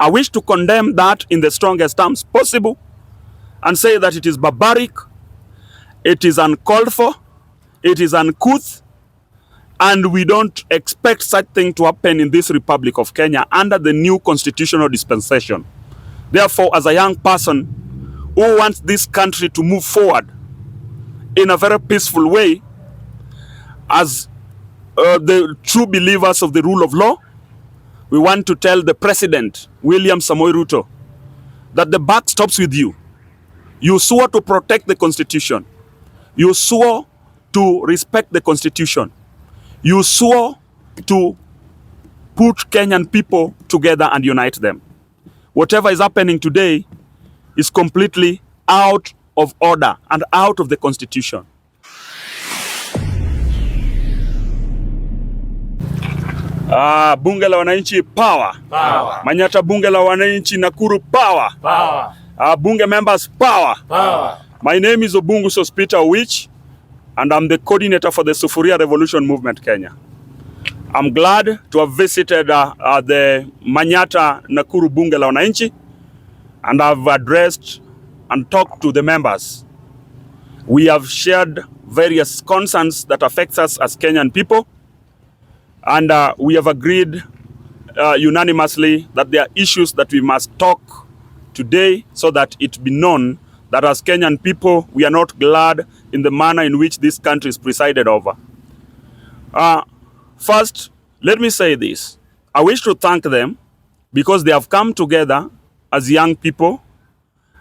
I wish to condemn that in the strongest terms possible and say that it is barbaric, it is uncalled for, it is uncouth, and we don't expect such thing to happen in this Republic of Kenya under the new constitutional dispensation. Therefore, as a young person who wants this country to move forward in a very peaceful way, as the true believers of the rule of law, we want to tell the President, William Samoei Ruto, that the buck stops with you. You swore to protect the Constitution. You swore to respect the Constitution. You swore to put Kenyan people together and unite them. Whatever is happening today is completely out of order and out of the Constitution. Bunge la wananchi power. Power. Manyata bunge la wananchi Nakuru power. Power. Bunge members power. Power. My name is Uhuru'S Peter Wich, and I'm the coordinator for the Sufuria Revolution Movement Kenya. I'm glad to have visited the Manyata Nakuru bunge la wananchi, and I've addressed and talked to the members. We have shared various concerns that affect us as Kenyan people, and we have agreed unanimously that there are issues that we must talk today so that it be known that as Kenyan people, we are not glad in the manner in which this country is presided over. First, let me say this. I wish to thank them because they have come together as young people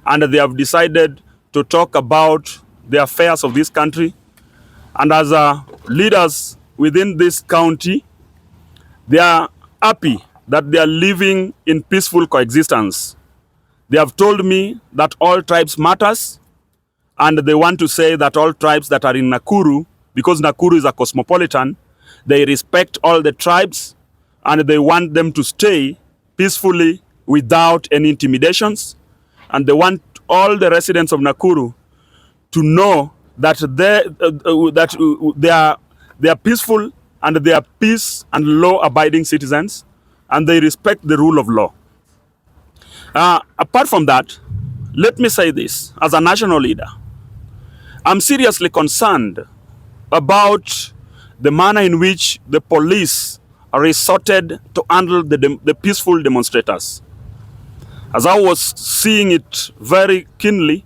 and they have decided to talk about the affairs of this country. And as leaders within this county, they are happy that they are living in peaceful coexistence. They have told me that all tribes matters, and they want to say that all tribes that are in Nakuru, because Nakuru is a cosmopolitan, they respect all the tribes and they want them to stay peacefully without any intimidations. And they want all the residents of Nakuru to know that they are peaceful and they are peace and law-abiding citizens, and they respect the rule of law. Apart from that, let me say this, as a national leader, I'm seriously concerned about the manner in which the police are resorted to handle the peaceful demonstrators. As I was seeing it very keenly,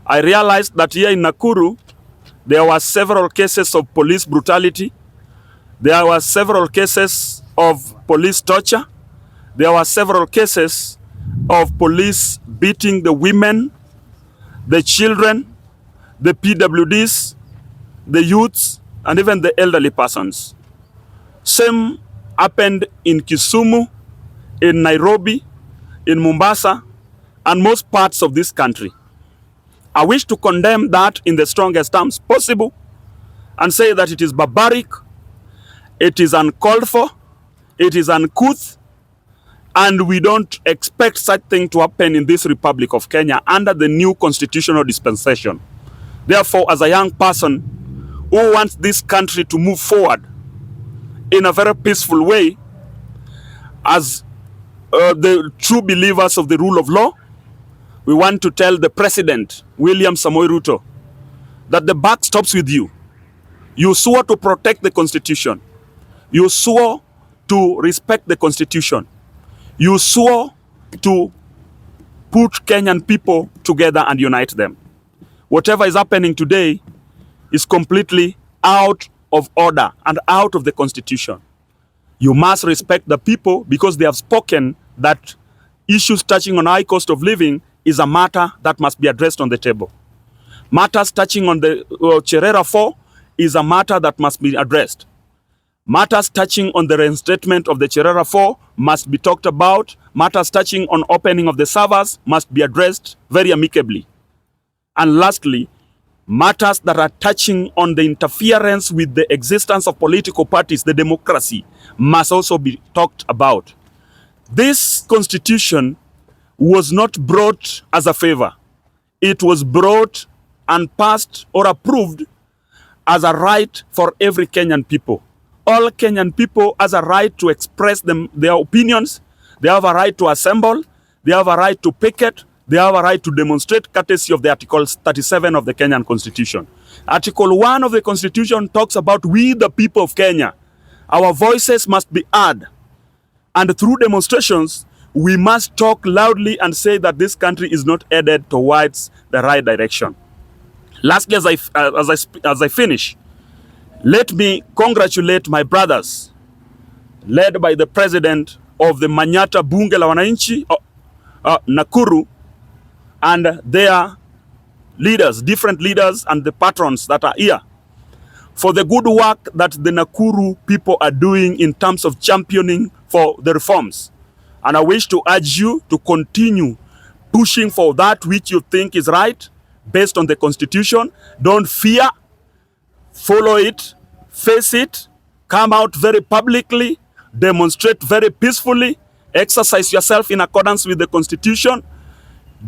I realized that here in Nakuru, there were several cases of police brutality. There were several cases of police torture. There were several cases of police beating the women, the children, the PWDs, the youths, and even the elderly persons. Same happened in Kisumu, in Nairobi, in Mombasa, and most parts of this country. I wish to condemn that in the strongest terms possible and say that it is barbaric, it is uncalled for, it is uncouth, and we don't expect such thing to happen in this Republic of Kenya under the new constitutional dispensation. Therefore, as a young person who wants this country to move forward in a very peaceful way, as the true believers of the rule of law, we want to tell the President, William Samoei Ruto, that the buck stops with you. You swore to protect the Constitution. You swore to respect the Constitution. You swore to put Kenyan people together and unite them. Whatever is happening today is completely out of order and out of the Constitution. You must respect the people because they have spoken that issues touching on high cost of living is a matter that must be addressed on the table. Matters touching on the Cherera 4 is a matter that must be addressed. Matters touching on the reinstatement of the Cherera 4 must be talked about. Matters touching on opening of the servers must be addressed very amicably. And lastly, matters that are touching on the interference with the existence of political parties, the democracy, must also be talked about. This constitution was not brought as a favor. It was brought and passed or approved as a right for every Kenyan people. All Kenyan people has a right to express their opinions. They have a right to assemble. they have a right to picket, they have a right to demonstrate courtesy of the Article 37 of the Kenyan Constitution. Article 1 of the Constitution talks about we, the people of Kenya. Our voices must be heard. And through demonstrations, we must talk loudly and say that this country is not headed towards the right direction. Lastly, as I finish, let me congratulate my brothers, led by the president of the Manyata Bunge la Wananchi, Nakuru, and their leaders, different leaders and the patrons that are here, for the good work that the Nakuru people are doing in terms of championing for the reforms. And I wish to urge you to continue pushing for that which you think is right, based on the Constitution. Don't fear. Follow it, face it, come out very publicly, demonstrate very peacefully, exercise yourself in accordance with the Constitution.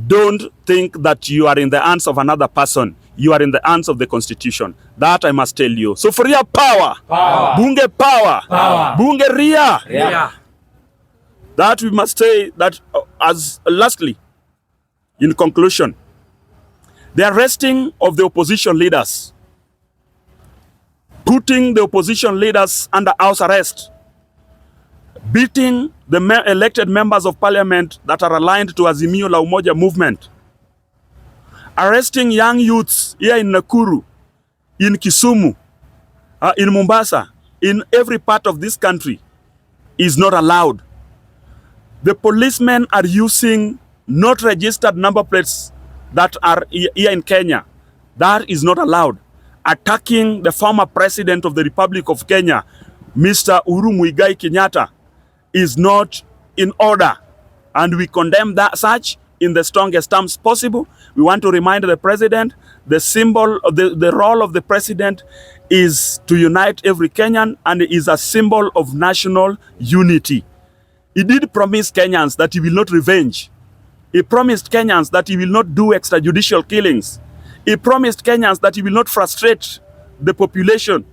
Don't think that you are in the hands of another person. You are in the hands of the Constitution. That I must tell you. Sufuria power. Power. Bunge power. Power. Bunge ria. Yeah. That we must say that as lastly, in conclusion, the arresting of the opposition leaders, putting the opposition leaders under house arrest, beating the elected members of parliament that are aligned to Azimio la Umoja movement, arresting young youths here in Nakuru, in Kisumu, in Mombasa, in every part of this country is not allowed. The policemen are using not registered number plates that are here in Kenya. That is not allowed. Attacking the former president of the Republic of Kenya, Mr. Uhuru'S Kenyatta, is not in order. And we condemn that such in the strongest terms possible. We want to remind the president, the symbol of the role of the president is to unite every Kenyan, and is a symbol of national unity. He did promise Kenyans that he will not revenge. He promised Kenyans that he will not do extrajudicial killings. He promised Kenyans that he will not frustrate the population.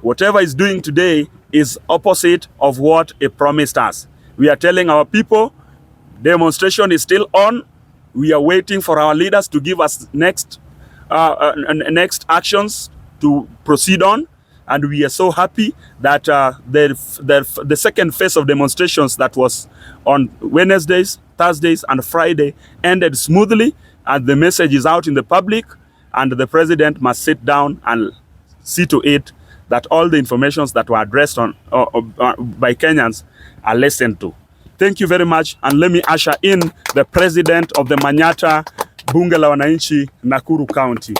Whatever he's doing today is opposite of what he promised us. We are telling our people, demonstration is still on. We are waiting for our leaders to give us next actions to proceed on. And we are so happy that the second phase of demonstrations that was on Wednesdays, Thursdays, and Friday ended smoothly, and the message is out in the public, and the president must sit down and see to it that all the informations that were addressed by Kenyans are listened to. Thank you very much, and let me usher in the president of the Manyata Bunge la Wananchi, Nakuru County.